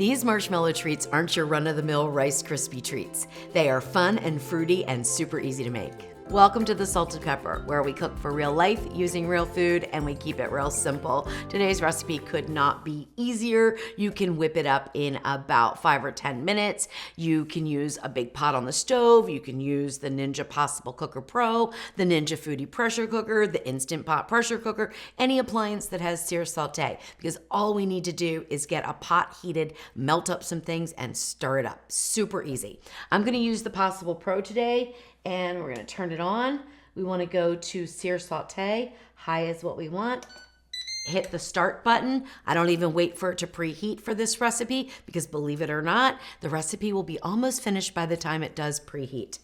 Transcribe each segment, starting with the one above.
These marshmallow treats aren't your run-of-the-mill Rice Krispie treats. They are fun and fruity and super easy to make. Welcome to the Salted Pepper, where we cook for real life using real food and we keep it real simple. Today's recipe could not be easier. You can whip it up in about 5 or 10 minutes. You can use a big pot on the stove. You can use the Ninja Possible Cooker Pro, the Ninja Foodie Pressure Cooker, the Instant Pot Pressure Cooker, any appliance that has sear saute, because all we need to do is get a pot heated, melt up some things and stir it up. Super easy. I'm gonna use the Possible Pro today, and we're gonna turn it on. We wanna go to sear saute. High is what we want. Hit the start button. I don't even wait for it to preheat for this recipe because, believe it or not, the recipe will be almost finished by the time it does preheat.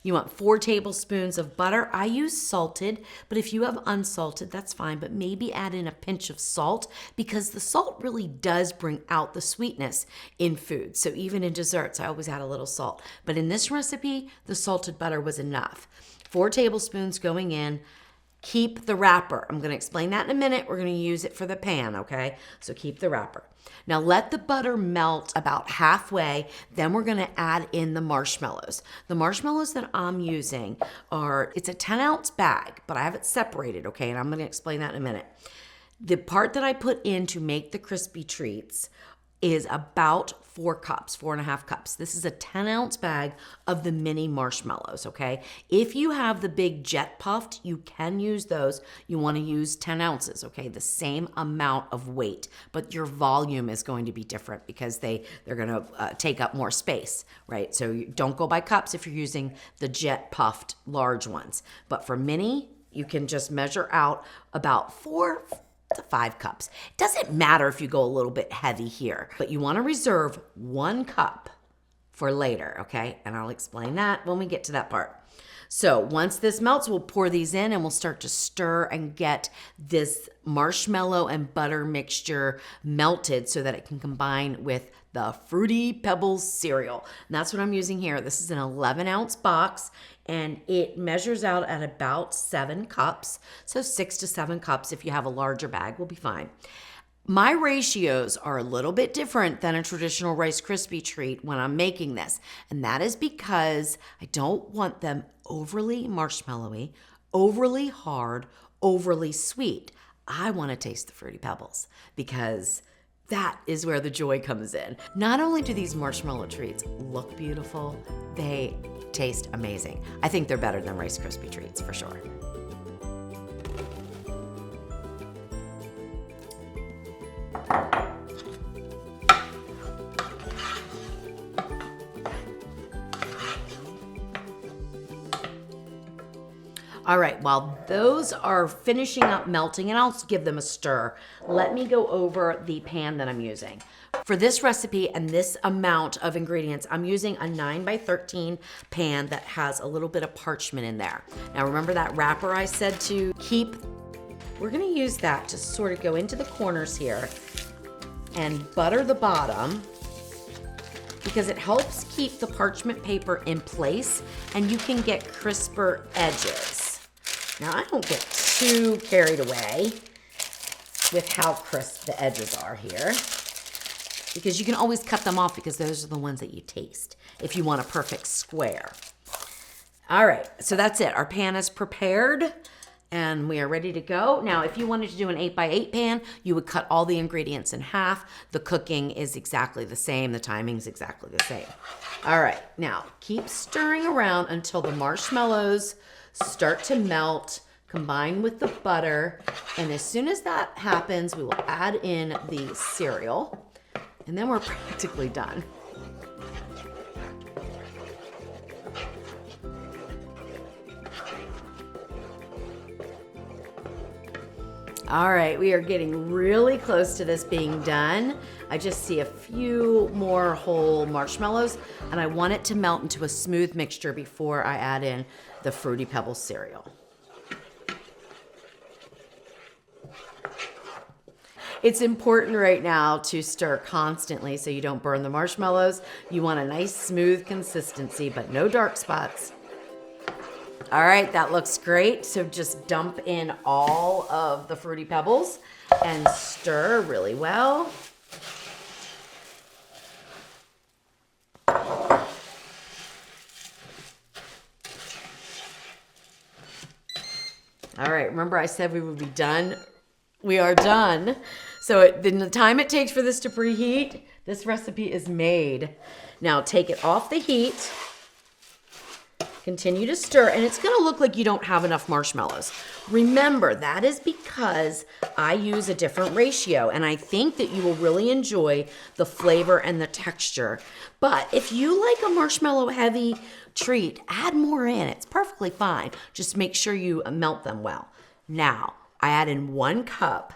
You want 4 tablespoons of butter. I use salted, but if you have unsalted, that's fine, but maybe add in a pinch of salt because the salt really does bring out the sweetness in food. So even in desserts, I always add a little salt. But in this recipe, the salted butter was enough. 4 tablespoons going in. Keep the wrapper. I'm gonna explain that in a minute. We're gonna use it for the pan, okay? So keep the wrapper. Now let the butter melt about halfway, then we're gonna add in the marshmallows. The marshmallows that I'm using it's a 10-ounce bag, but I have it separated, okay? And I'm gonna explain that in a minute. The part that I put in to make the crispy treats is about 4 cups, 4.5 cups. This is a 10-ounce bag of the mini marshmallows, okay? If you have the big jet puffed, you can use those. You wanna use 10 ounces, okay? The same amount of weight, but your volume is going to be different because they're gonna take up more space, right? So you don't go by cups if you're using the jet puffed large ones. But for mini, you can just measure out about 4 to 5 cups. It doesn't matter if you go a little bit heavy here, but you want to reserve 1 cup for later, okay? And I'll explain that when we get to that part. So once this melts, we'll pour these in and we'll start to stir and get this marshmallow and butter mixture melted so that it can combine with the Fruity Pebbles cereal. And that's what I'm using here. This is an 11-ounce box and it measures out at about 7 cups. So 6 to 7 cups if you have a larger bag will be fine. My ratios are a little bit different than a traditional Rice Krispie treat when I'm making this. And that is because I don't want them overly marshmallowy, overly hard, overly sweet. I want to taste the Fruity Pebbles because that is where the joy comes in. Not only do these marshmallow treats look beautiful, they taste amazing. I think they're better than Rice Krispie treats for sure. All right, while those are finishing up melting, and I'll give them a stir, let me go over the pan that I'm using. For this recipe and this amount of ingredients, I'm using a 9x13 pan that has a little bit of parchment in there. Now remember that wrapper I said to keep? We're gonna use that to sort of go into the corners here and butter the bottom because it helps keep the parchment paper in place and you can get crisper edges. Now, I don't get too carried away with how crisp the edges are here because you can always cut them off because those are the ones that you taste if you want a perfect square. All right, so that's it. Our pan is prepared and we are ready to go. Now, if you wanted to do an 8x8 pan, you would cut all the ingredients in half. The cooking is exactly the same. The timing is exactly the same. All right, now keep stirring around until the marshmallows start to melt, combine with the butter, and as soon as that happens, we will add in the cereal, and then we're practically done. All right, we are getting really close to this being done. I just see a few more whole marshmallows, and I want it to melt into a smooth mixture before I add in the Fruity Pebbles cereal. It's important right now to stir constantly so you don't burn the marshmallows. You want a nice smooth consistency, but no dark spots. All right, that looks great. So just dump in all of the Fruity Pebbles and stir really well. All right, remember I said we would be done? We are done. So the time it takes for this to preheat, this recipe is made. Now take it off the heat. Continue to stir, and it's gonna look like you don't have enough marshmallows. Remember, that is because I use a different ratio, and I think that you will really enjoy the flavor and the texture. But if you like a marshmallow heavy treat, add more in. It's perfectly fine. Just make sure you melt them well. Now, I add in 1 cup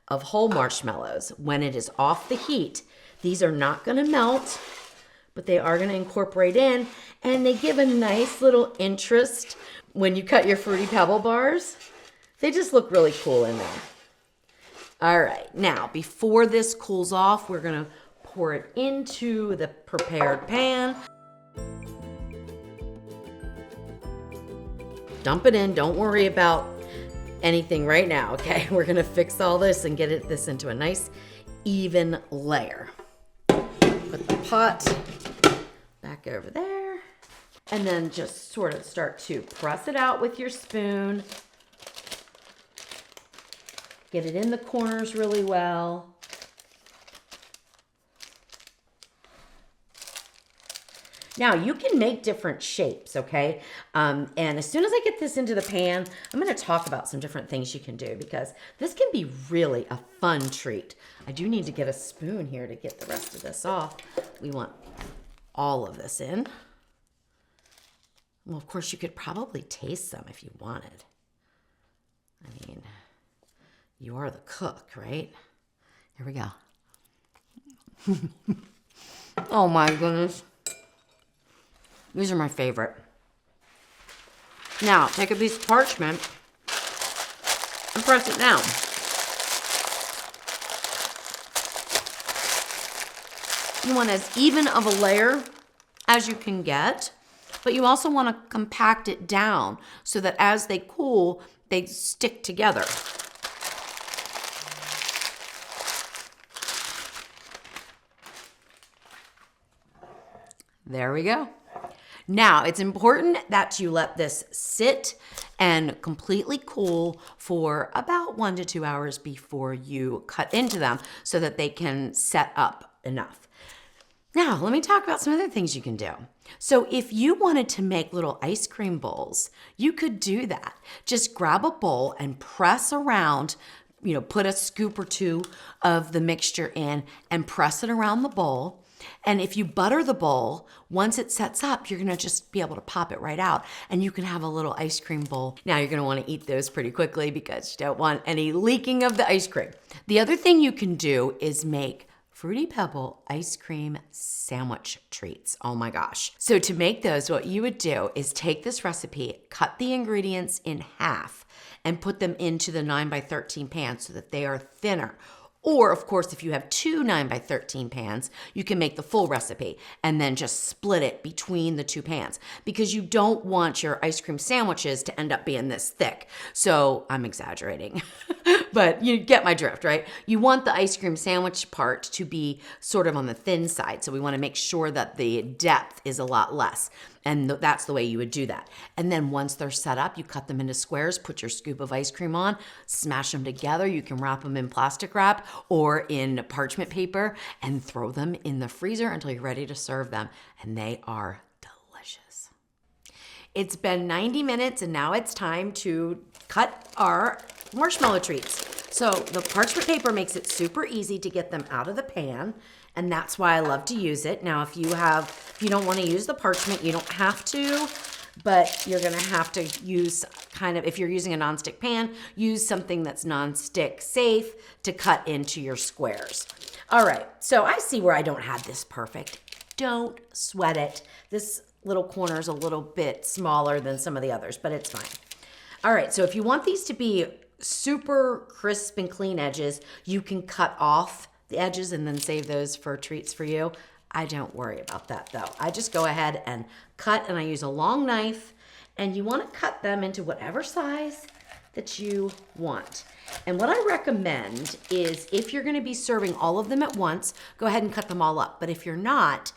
of whole marshmallows when it is off the heat. These are not gonna melt, but they are gonna incorporate in, and they give a nice little interest when you cut your Fruity Pebble bars. They just look really cool in there. All right, now before this cools off, we're gonna pour it into the prepared pan. Dump it in, don't worry about anything right now, okay? We're gonna fix all this and get this into a nice even layer. Put the pot back over there, and then just sort of start to press it out with your spoon. Get it in the corners really well. Now you can make different shapes, okay? And as soon as I get this into the pan, I'm gonna talk about some different things you can do because this can be really a fun treat. I do need to get a spoon here to get the rest of this off. We want all of this in. Well, of course, you could probably taste some if you wanted. I mean, you are the cook, right? Here we go. Oh my goodness. These are my favorite. Now, take a piece of parchment and press it down. You want as even of a layer as you can get, but you also want to compact it down so that as they cool, they stick together. There we go. Now, it's important that you let this sit and completely cool for about 1 to 2 hours before you cut into them so that they can set up enough. Now, let me talk about some other things you can do. So if you wanted to make little ice cream bowls, you could do that. Just grab a bowl and press around, put a scoop or 2 of the mixture in and press it around the bowl. And if you butter the bowl, once it sets up, you're gonna just be able to pop it right out and you can have a little ice cream bowl. Now you're gonna wanna eat those pretty quickly because you don't want any leaking of the ice cream. The other thing you can do is make Fruity Pebble ice cream sandwich treats. Oh my gosh. So to make those, what you would do is take this recipe, cut the ingredients in half and put them into the 9x13 pan so that they are thinner. Or, of course, if you have 2 9x13 pans, you can make the full recipe and then just split it between the 2 pans because you don't want your ice cream sandwiches to end up being this thick. So I'm exaggerating, but you get my drift, right? You want the ice cream sandwich part to be sort of on the thin side. So we want to make sure that the depth is a lot less. And that's the way you would do that. And then once they're set up, you cut them into squares, put your scoop of ice cream on, smash them together. You can wrap them in plastic wrap or in parchment paper and throw them in the freezer until you're ready to serve them. And they are delicious. It's been 90 minutes and now it's time to cut our marshmallow treats. So the parchment paper makes it super easy to get them out of the pan. And that's why I love to use it. Now, if you don't want to use the parchment, you don't have to, but you're gonna have to use if you're using a nonstick pan, use something that's nonstick safe to cut into your squares. All right, so I see where I don't have this perfect. Don't sweat it. This little corner is a little bit smaller than some of the others, but it's fine. All right, so if you want these to be super crisp and clean edges, you can cut off the edges and then save those for treats for you. I don't worry about that though. I just go ahead and cut, and I use a long knife, and you want to cut them into whatever size that you want. And what I recommend is if you're going to be serving all of them at once, go ahead and cut them all up. But if you're not,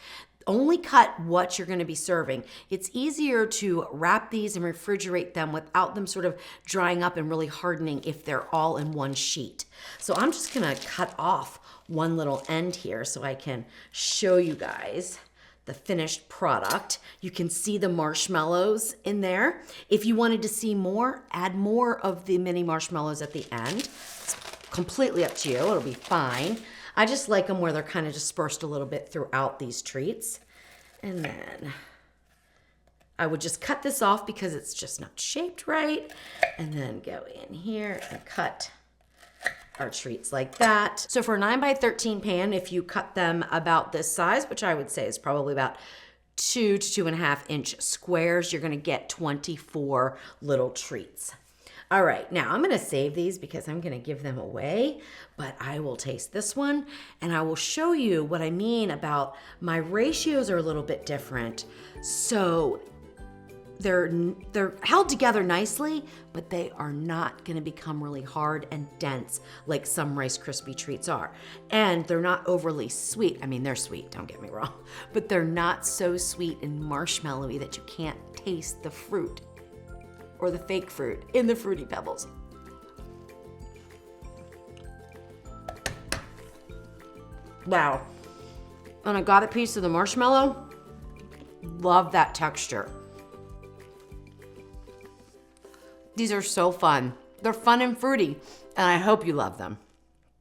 Only cut what you're gonna be serving. It's easier to wrap these and refrigerate them without them sort of drying up and really hardening if they're all in one sheet. So I'm just gonna cut off one little end here so I can show you guys the finished product. You can see the marshmallows in there. If you wanted to see more, add more of the mini marshmallows at the end. It's completely up to you, it'll be fine. I just like them where they're kind of dispersed a little bit throughout these treats. And then I would just cut this off because it's just not shaped right. And then go in here and cut our treats like that. So for a 9x13 pan, if you cut them about this size, which I would say is probably about 2 to 2.5 inch squares, you're gonna get 24 little treats. All right, now I'm gonna save these because I'm gonna give them away, but I will taste this one and I will show you what I mean about my ratios are a little bit different. So they're held together nicely, but they are not gonna become really hard and dense like some Rice Krispie treats are. And they're not overly sweet. I mean, they're sweet, don't get me wrong, but they're not so sweet and marshmallowy that you can't taste the fruit or the fake fruit in the Fruity Pebbles. Wow. And I got a piece of the marshmallow. Love that texture. These are so fun. They're fun and fruity, and I hope you love them.